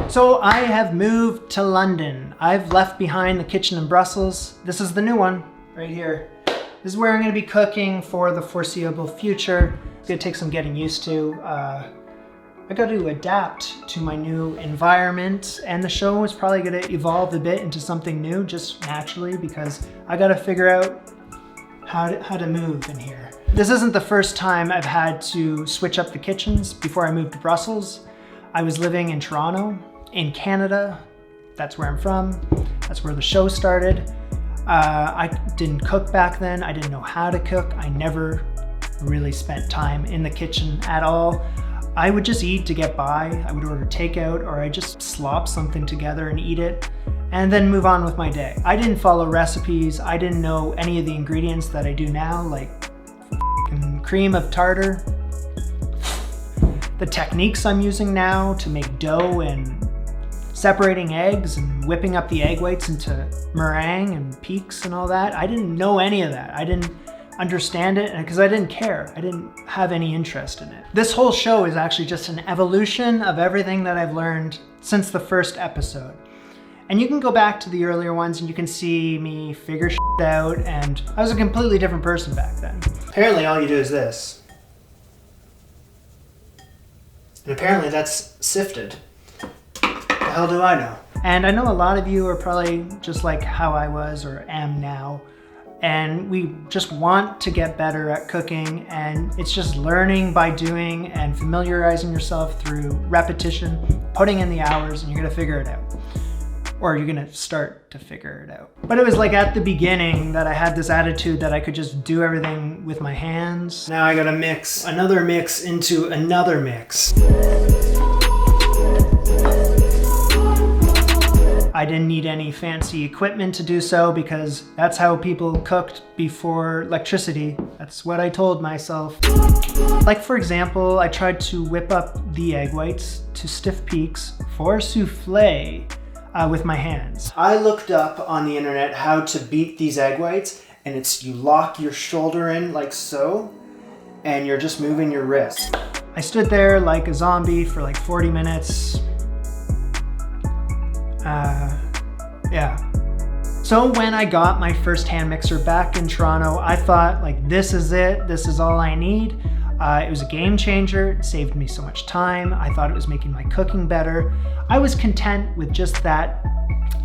So I have moved to London. I've left behind the kitchen in Brussels. This is the new one right here. This is where I'm going to be cooking for the foreseeable future. It's going to take some getting used to. I got to adapt to my new environment, and the show is probably going to evolve a bit into something new just naturally because I got to figure out how to move in here. This isn't the first time I've had to switch up the kitchens. Before I moved to Brussels, I was living in Toronto, in Canada. That's where I'm from. That's where the show started. I didn't cook back then. I didn't know how to cook. I never really spent time in the kitchen at all. I would just eat to get by. I would order takeout, or I just slop something together and eat it and then move on with my day. I didn't follow recipes. I didn't know any of the ingredients that I do now, like cream of tartar. The techniques I'm using now to make dough and separating eggs and whipping up the egg whites into meringue and peaks and all that. I didn't know any of that. I didn't understand it because I didn't care. I didn't have any interest in it. This whole show is actually just an evolution of everything that I've learned since the first episode. And you can go back to the earlier ones and you can see me figure shit out, and I was a completely different person back then. Apparently all you do is this. And apparently that's sifted. The hell do I know? And I know a lot of you are probably just like how I was or am now. And we just want to get better at cooking, and it's just learning by doing and familiarizing yourself through repetition, putting in the hours, and you're gonna figure it out. Or you're gonna start to figure it out. But it was like at the beginning that I had this attitude that I could just do everything with my hands. Now I gotta mix another mix into another mix. I didn't need any fancy equipment to do so because that's how people cooked before electricity. That's what I told myself. Like for example, I tried to whip up the egg whites to stiff peaks for souffle with my hands. I looked up on the internet how to beat these egg whites, and it's you lock your shoulder in like so, and you're just moving your wrist. I stood there like a zombie for like 40 minutes. Yeah. So when I got my first hand mixer back in Toronto, I thought like, this is it, this is all I need. It was a game changer, it saved me so much time. I thought it was making my cooking better. I was content with just that.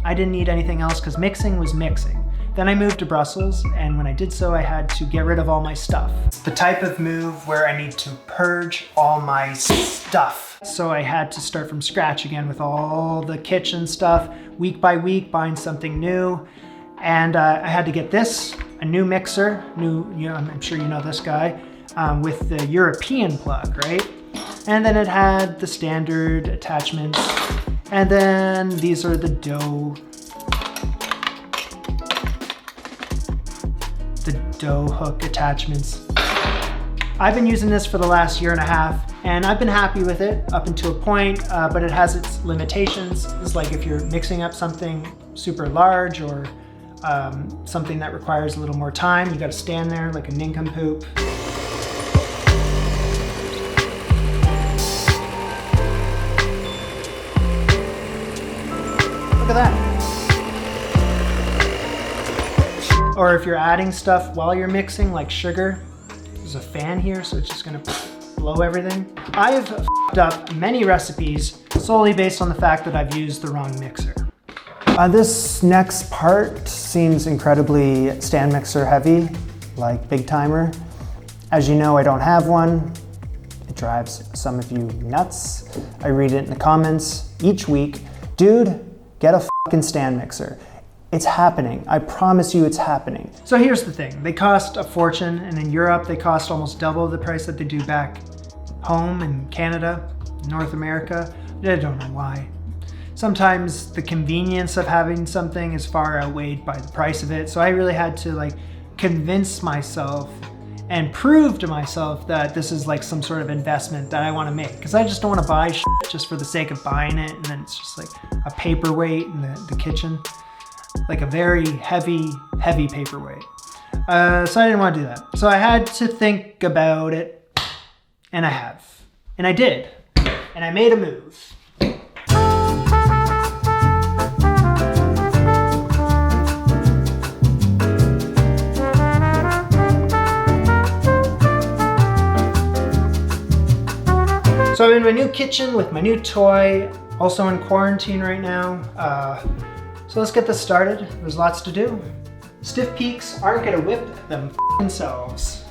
I didn't need anything else because mixing was mixing. Then I moved to Brussels, and when I did so, I had to get rid of all my stuff. It's the type of move where I need to purge all my stuff. So I had to start from scratch again with all the kitchen stuff, week by week, buying something new. And I had to get this, a new mixer, I'm sure you know this guy, with the European plug, right? And then it had the standard attachments. And then these are the dough hook attachments. I've been using this for the last year and a half, and I've been happy with it up until a point, but it has its limitations. It's like if you're mixing up something super large or something that requires a little more time, you gotta stand there like a nincompoop. Look at that. Or if you're adding stuff while you're mixing, like sugar, there's a fan here, so it's just gonna blow everything. I've f***ed up many recipes solely based on the fact that I've used the wrong mixer. This next part seems incredibly stand mixer heavy, like big timer. As you know, I don't have one. It drives some of you nuts. I read it in the comments each week. Dude, get a fucking stand mixer. It's happening. I promise you it's happening. So here's the thing. They cost a fortune, and in Europe, they cost almost double the price that they do back home in Canada, North America. I don't know why. Sometimes the convenience of having something is far outweighed by the price of it. So I really had to like convince myself and prove to myself that this is like some sort of investment that I want to make. Because I just don't want to buy shit just for the sake of buying it, and then it's just like a paperweight in the kitchen. Like a very heavy paperweight. So I didn't want to do that. So I had to think about it, and I have. And I did. And I made a move. So I'm in my new kitchen with my new toy, also in quarantine right now. So let's get this started. There's lots to do. Stiff peaks aren't gonna whip themselves.